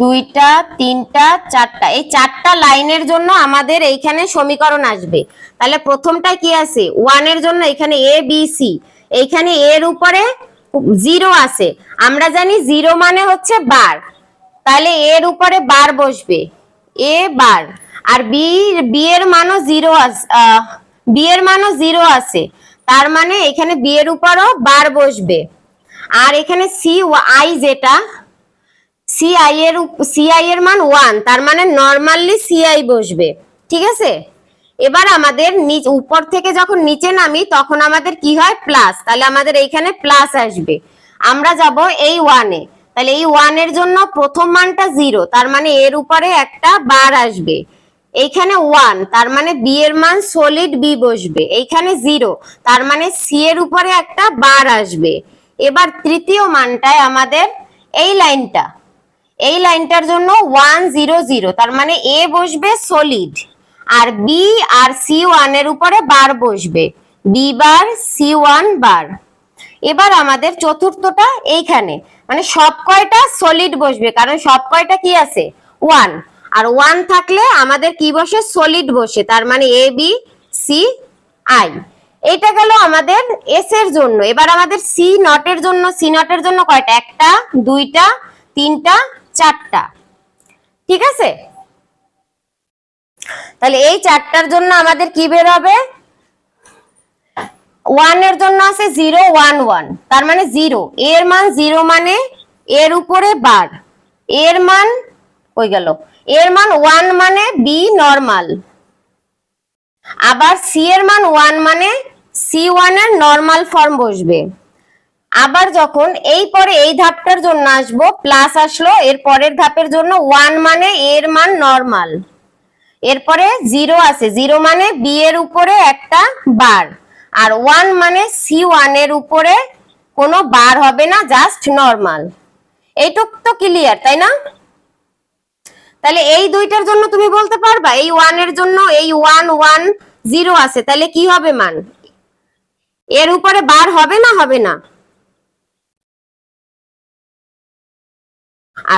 2টা 3টা 4টা, এই 4টা লাইনের জন্য আমাদের এইখানে সমীকরণ আসবে। তাহলে প্রথমটা কি আছে, 1 এর জন্য এখানে এ বি সি, এইখানে এর উপরে 0 আছে, আমরা জানি 0 মানে হচ্ছে বার, তাহলে এর উপরে বার বসবে, এ বার, আর বি এর মানও 0 আছে, বি এর মানও 0 আছে, তার মানে এখানে বি এর উপরও বার বসবে। আর এখানে সি আই, যেটা সিআই এর মান 1, তার মানে নরমালি সিআই বসবে। ঠিক আছে, এবার আমাদের উপর থেকে যখন নিচে নামি তখন আমাদের কি হয়, প্লাস, তাহলে আমাদের এইখানে প্লাস আসবে। আমরা যাব এই 1 এ, তাহলে এই 1 এর জন্য প্রথম মানটা 0, তার মানে এর উপরে একটা বার আসবে, এইখানে 1, তার মানে বি এর মান সলিড বি বসবে, এইখানে 0, তার মানে সি এর উপরে একটা বার আসবে। এবার তৃতীয় মানটায় আমাদের এই লাইনটা, এই লাইনটার জন্য 1 0 0, তার মানে এ বসবে সলিড, আর বি আর C1 এর উপরে বার বসবে, বি বার C1 বার। এবার আমাদের চতুর্থটা এইখানে, মানে সব কয়টা সলিড বসবে, কারণ সব কয়টা কি আছে 1, আর 1 থাকলে আমাদের কি বসে সলিড বসে, তার মানে এ বি সি আই। এটা গেল আমাদের এস এর জন্য। এবার আমাদের সি নটের জন্য, সি নটের জন্য কয়টা, একটা, দুইটা, তিনটা, চারটা, ঠিক আছে। তাহলে এই চারটার জন্য আমাদের কি বের হবে, 1 এর জন্য আছে 0 1 1, তার মানে 0, এর মান 0 মানে এর উপরে বার, এর মান কই গেল, এর মান 1 মানে বি নরমাল, আবার সি এর মান 1 মানে C1 এর নরমাল ফর্ম বসবে। আবার যখন এই পরে এই ধাপটার জন্য আসবো, প্লাস আসলো, এর পরের ধাপের জন্য 1 মানে এর মান নরমাল, এরপরে 0 আছে, 0 মানে বি এর উপরে একটা বার, আর 1 মানে C1 এর উপরে কোনো বার হবে না, জাস্ট নরমাল। এইটুক তো ক্লিয়ার, তাই না? তাহলে এই দুইটার জন্য তুমি বলতে পারবা, এই 1 এর জন্য এই 1 1 0 আছে, তাহলে কি হবে মান, এর উপরে বার হবে না, হবে না?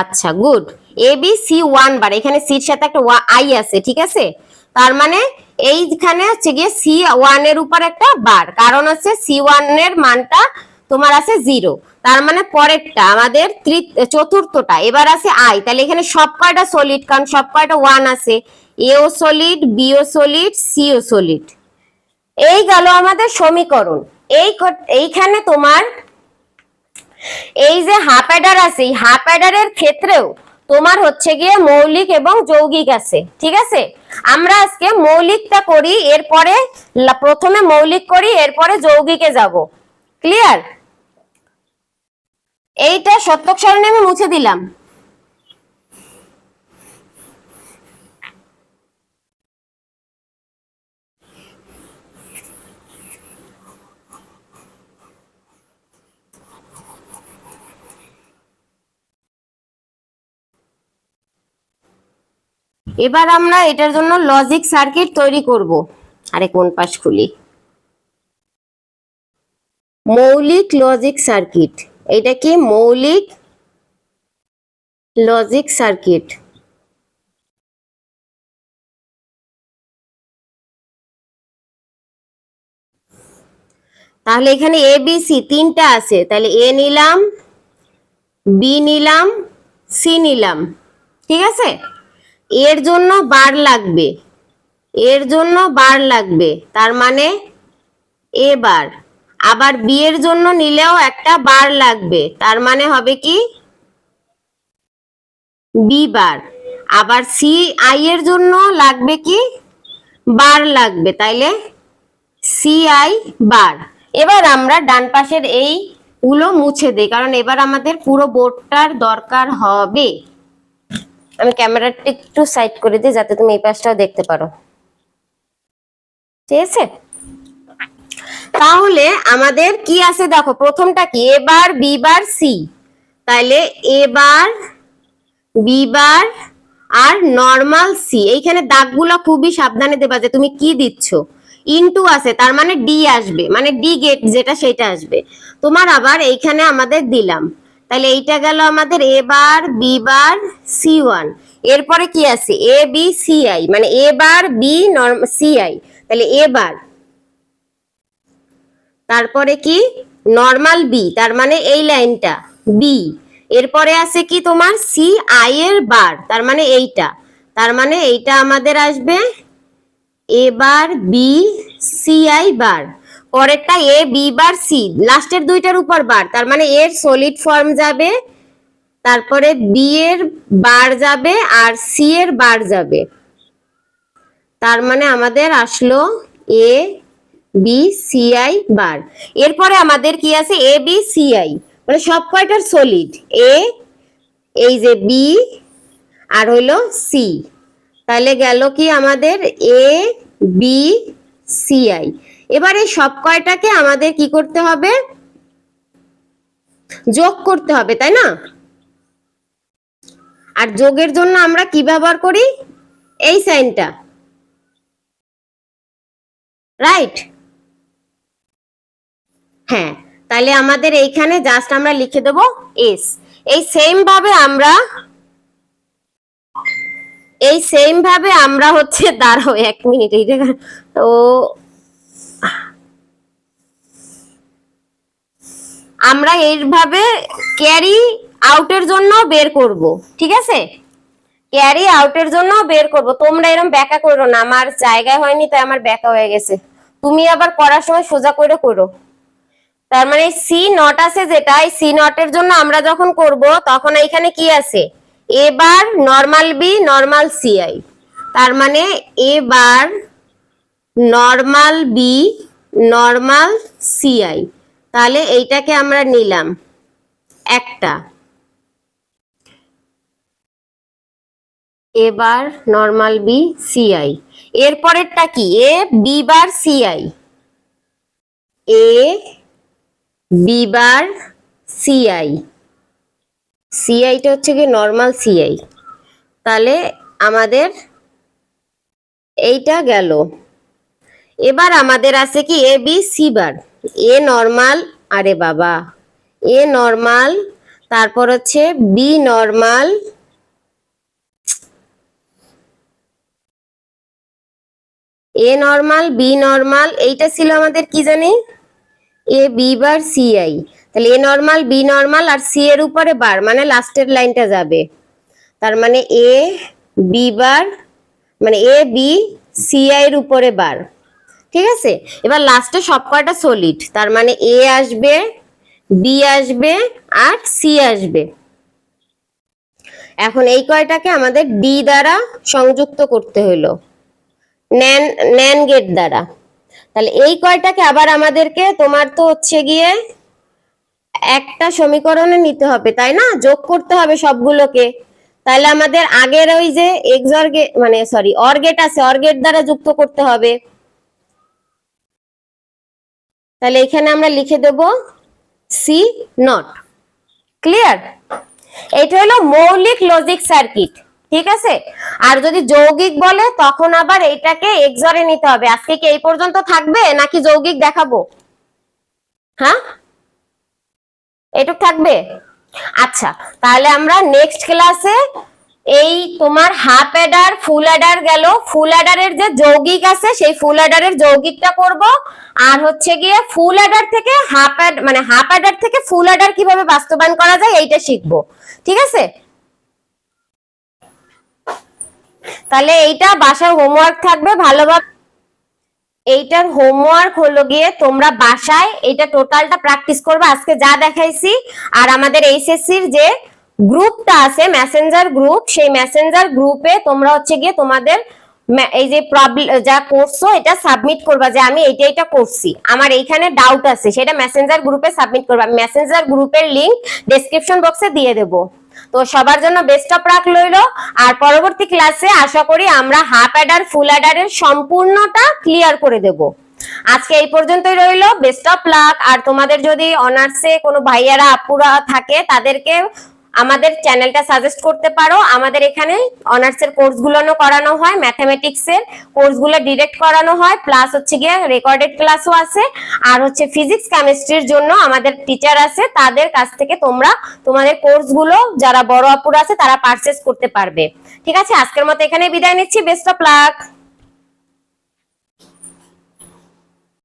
আচ্ছা, গুড। এ বি সি 1 বার, এখানে সির সাথে একটা আই আছে, ঠিক আছে। তার মানে এইখানে হচ্ছে গিয়ে C1 এর উপর একটা বার, কারণ হচ্ছে C1 এর মানটা তোমার আছে 0, তার মানে পরেরটা আমাদের চতুর্থটা এবার আছে আই। তাহলে এখানে সব কয়টা সলিড, কারণ সব কয়টা 1 আছে, এও সলিড, বিও সলিড, সিও সলিড। এই গেল আমাদের সমীকরণ। এইখানে তোমার এই যে হাফ অ্যাডার আছে, এই হাফ অ্যাডারের ক্ষেত্রেও তোমার হচ্ছে গিয়ে মৌলিক এবং যৌগিক আছে, ঠিক আছে। আমরা আজকে মৌলিকটা করি, এরপরে প্রথমে মৌলিক করি, এরপরে যৌগিকে যাব। ক্লিয়ার? এইটা সত্যক সারণী আমি মুছে দিলাম। এবার আমরা এটার জন্য লজিক সার্কিট তৈরি করব। আরে কোন পাশ খুলি, মৌলিক লজিক সার্কিট। এটা কি মৌলিক লজিক সার্কিট। তাহলে এখানে এ বি সি তিনটা আছে, তাহলে এ নিলাম, বি নিলাম, সি নিলাম, ঠিক আছে। এর জন্য বার লাগবে, এর জন্য বার লাগবে, তার মানে এ বার। আবার বি এর জন্য নিলেও একটা বার লাগবে, তার মানে হবে কি বি বার। আবার সি আই এর জন্য লাগবে কি বার লাগবে, তাইলে সি আই বার। এবার আমরা ডান পাশের এই গুলো মুছে দেই, কারণ এবার আমাদের পুরো বোর্ডটার দরকার হবে। আমি ক্যামেরাটা একটু সাইড করে দিই যাতে তুমি এই পাশটাও দেখতে পারো, ঠিক আছে। তাহলে আমাদের কি আছে দেখো, প্রথমটা কি এ বার বি বার সি, তাইলে এ বার বি বার আর নরমাল সি। এইখানে দাগগুলো খুবই সাবধানে দেবা যে তুমি কি দিচ্ছ। ইনটু আছে, তার মানে ডি আসবে, মানে ডি গেট যেটা সেটা আসবে তোমার। আবার এইখানে আমাদের দিলাম, তাহলে এইটা গেল আমাদের এ বার বি বার C1। এরপরে কি আছে এ বি সি আই, মানে এ বার বি সি আই, তাহলে এ বার। তারপরে কি নরমাল বি, তার মানে এই লাইনটা বি। এরপরে আছে কি তোমার সি আই এর বার, তার মানে এইটা, তার মানে এইটা আমাদের আসবে এ বার বি সি আই বার। পরেরটা এ বি বার সি, লাস্টের দুইটার উপর বার, তার মানে এর সলিড ফর্ম যাবে, তারপরে বি এর বার যাবে আর সি এর বার যাবে, তার মানে আমাদের আসলো এ বি সি আই বার। এরপরে আমাদের কি আছে এ বি সি আই, মানে সব কয়টার সলিড এ, এই যে বি আর হইলো সি, তাহলে গেল কি আমাদের এ বি সি আই। এবার এই সব কয়টাকে আমাদের কি করতে হবে, যোগ করতে হবে, তাই না। আর যোগের জন্য আমরা কি ব্যবহার করি, এই সাইনটা, রাইট? হ্যাঁ, তাহলে আমাদের এইখানে জাস্ট আমরা লিখে দেব এস। এই সেম ভাবে আমরা হচ্ছে, দাঁড়াও 1 মিনিট, এইটা তো আমরা এইভাবে ক্যারি আউটের জন্য বের করব, ঠিক আছে? ক্যারি আউটের জন্য বের করব। তোমরা এরকম ব্যাকা করো না, আমার জায়গায় হয়নি তাই আমার ব্যাকা হয়ে গেছে। তুমি আবার করার সময় সোজা করে করো। তার মানে সি নট আছে যেটা, এই সি নটের জন্য আমরা যখন করব তখন এখানে কি আছে, এ বার নর্মাল বি নর্মাল সিআই। তার মানে এ বার নর্মাল বি নর্মাল সিআই। তাহলে এইটাকে আমরা নিলাম একটা, এবার নর্মাল বি সিআই। এরপরেরটা কি, A B bar CI, A B bar CI, সিআইটা হচ্ছে কি নর্মাল সিআই। তাহলে আমাদের এইটা গেল। এবার আমাদের আছে কি A B C bar, A normal, আরে বাবা, এ নর্মাল, তারপর হচ্ছে B normal, A normal B normal, এইটা ছিল আমাদের কি জানি A B bar C I. তাহলে এ নর্মাল বি নর্মাল আর সি এর উপরে বার, মানে লাস্টের লাইনটা যাবে। তার মানে এ বি বার, মানে এ বি সি আই এর উপরে বার, ঠিক আছে? এবার লাস্টে সব কয়টা সলিড, তার মানে এ আসবে, বি আসবে আর সি আসবে। এখন এই কয়টাকে আমাদের ডি দ্বারা সংযুক্ত করতে হলো, ন্যান গেট দ্বারা। তাহলে এই কয়টাকে আবার আমাদেরকে, তোমার তো হচ্ছে গিয়ে একটা সমীকরণে নিতে হবে, তাই না? যোগ করতে হবে সবগুলোকে। তাহলে আমাদের আগের ওই যে এক্সর গেট, মানে সরি অর গেট আছে, অর গেট দ্বারা যুক্ত করতে হবে। তাহলে এখানে আমরা লিখে দেব সি নট। ক্লিয়ার? এটা হলো মৌলিক লজিক সার্কিট, ঠিক আছে? আর যদি যৌগিক বলে তখন আবার এইটাকে এক্সরে নিতে হবে। আজকে কি এই পর্যন্ত থাকবে নাকি যৌগিক দেখাবো? হ্যাঁ, এটুক থাকবে। আচ্ছা, তাহলে আমরা নেক্সট ক্লাসে এই তোমার হাফ অ্যাডার ফুল অ্যাডার গেল, ফুল অ্যাডারের যে যৌগিক আছে সেই ফুল অ্যাডারের যৌগিকটা করব। আর হচ্ছে গিয়ে ফুল অ্যাডার থেকে হাফ অ্যাডার থেকে ফুল অ্যাডার কিভাবে বাস্তবায়ন করা যায় এইটা শিখবো, ঠিক আছে? তাহলে এইটা বাসায় হোমওয়ার্ক থাকবে ভালোভাবে। এইটার হোমওয়ার্ক হলো গিয়ে তোমরা বাসায় এইটা টোটালটা প্র্যাকটিস করবে আজকে যা দেখাইছি। আর আমাদের এইচএসসির যে গ্রুপটা আছে মেসেঞ্জার গ্রুপ, সেই মেসেঞ্জার গ্রুপে তোমরা হচ্ছে গিয়ে তোমাদের এই যে প্রবলেম যা করছো এটা সাবমিট করবা, যে আমি এইটা করছি, আমার এইখানে ডাউট আছে, সেটা মেসেঞ্জার গ্রুপে সাবমিট করবা। মেসেঞ্জার গ্রুপের লিংক ডেসক্রিপশন বক্সে দিয়ে দেবো। তো সবার জন্য বেস্ট অফ লাক রইলো। আর পরবর্তী ক্লাসে আশা করি আমরা হাফ অ্যাডার ফুল অ্যাডারের সম্পূর্ণটা ক্লিয়ার করে দেব। আজকে এই পর্যন্তই রইলো, বেস্ট অফ লাক। আর তোমাদের যদি অনার্সে কোনো ভাইয়ারা আপুরা থাকে তাদেরকে আমাদের চ্যানেলটা সাজেস্ট করতে পারো। আমাদের এখানে অনার্সের কোর্সগুলো করানো হয়, ম্যাথামেটিক্সের কোর্সগুলো ডিরেক্ট করানো হয়, প্লাস হচ্ছে গিয়ে রেকর্ডেড ক্লাসও আছে। আর হচ্ছে ফিজিক্স কেমিস্ট্রির জন্য আমাদের টিচার আছে, তাদের কাছ থেকে তোমরা তোমাদের কোর্সগুলো যারা বড় আপুরা আছে তারা পারচেজ করতে পারবে। ঠিক আছে, আজকের মতো এখানে বিদায় নিচ্ছি, বেস্ট অফ লাক।